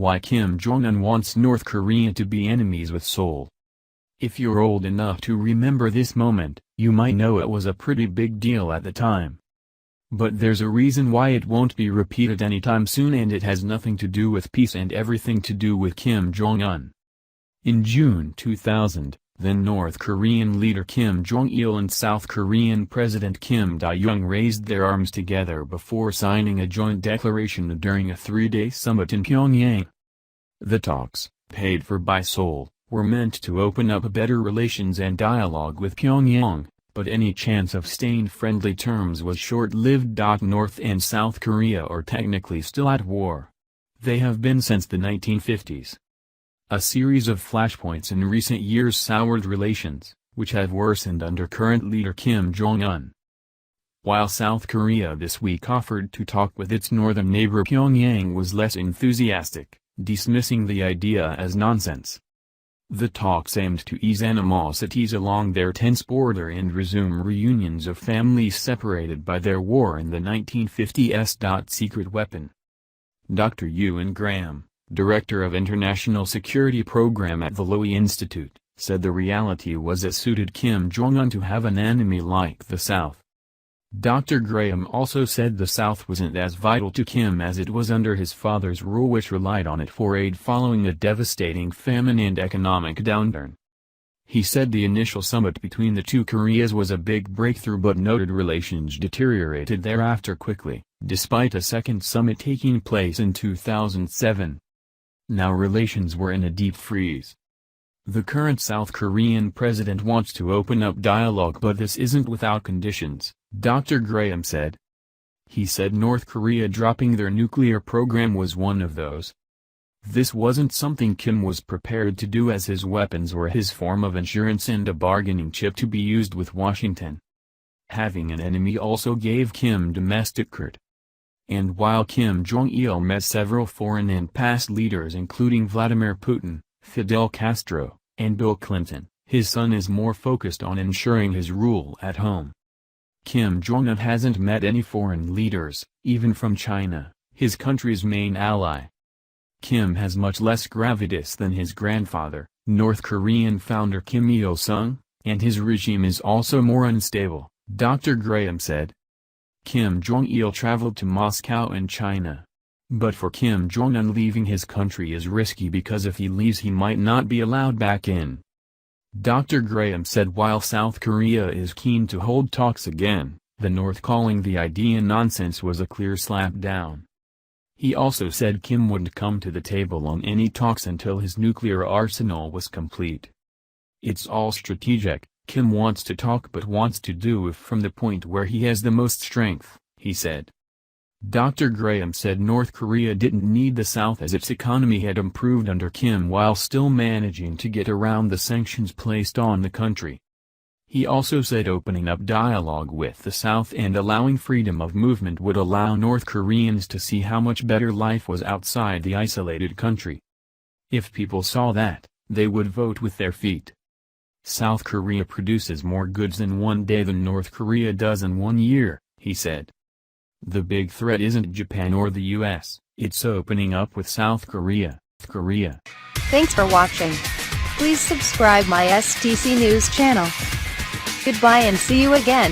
Why Kim Jong-un wants North Korea to be enemies with Seoul. If you're old enough to remember this moment, you might know it was a pretty big deal at the time. But there's a reason why it won't be repeated anytime soon, and it has nothing to do with peace and everything to do with Kim Jong-un. In June 2000, then North Korean leader Kim Jong-il and South Korean President Kim Dae-jung raised their arms together before signing a joint declaration during a 3-day summit in Pyongyang. The talks, paid for by Seoul, were meant to open up better relations and dialogue with Pyongyang, but any chance of staying friendly terms was short-lived. North and South Korea are technically still at war. They have been since the 1950s. A series of flashpoints in recent years soured relations, which have worsened under current leader Kim Jong-un. While South Korea this week offered to talk with its northern neighbor, Pyongyang was less enthusiastic, dismissing the idea as nonsense. The talks aimed to ease animosities along their tense border and resume reunions of families separated by their war in the 1950s. Secret weapon. Dr. Ewan Graham, director of International Security Program at the Lowy Institute, said the reality was it suited Kim Jong-un to have an enemy like the South. Dr. Graham also said the South wasn't as vital to Kim as it was under his father's rule, which relied on it for aid following a devastating famine and economic downturn. He said the initial summit between the two Koreas was a big breakthrough, but noted relations deteriorated thereafter quickly, despite a second summit taking place in 2007. Now relations were in a deep freeze. The current South Korean president wants to open up dialogue, but this isn't without conditions, Dr. Graham said. He said North Korea dropping their nuclear program was one of those. This wasn't something Kim was prepared to do, as his weapons were his form of insurance and a bargaining chip to be used with Washington. Having an enemy also gave Kim domestic credit. And while Kim Jong-il met several foreign and past leaders including Vladimir Putin, Fidel Castro, and Bill Clinton, his son is more focused on ensuring his rule at home. Kim Jong-un hasn't met any foreign leaders, even from China, his country's main ally. Kim has much less gravitas than his grandfather, North Korean founder Kim Il-sung, and his regime is also more unstable, Dr. Graham said. Kim Jong-il traveled to Moscow and China. But for Kim Jong-un, leaving his country is risky because if he leaves he might not be allowed back in. Dr. Graham said while South Korea is keen to hold talks again, the North calling the idea nonsense was a clear slap down. He also said Kim wouldn't come to the table on any talks until his nuclear arsenal was complete. It's all strategic. Kim wants to talk, but wants to do it from the point where he has the most strength, he said. Dr. Graham said North Korea didn't need the South as its economy had improved under Kim while still managing to get around the sanctions placed on the country. He also said opening up dialogue with the South and allowing freedom of movement would allow North Koreans to see how much better life was outside the isolated country. If people saw that, they would vote with their feet. South Korea produces more goods in one day than North Korea does in 1 year, he said. The big threat isn't Japan or the US, it's opening up with South Korea. Thanks for watching. Please subscribe my STC News channel. Goodbye and see you again.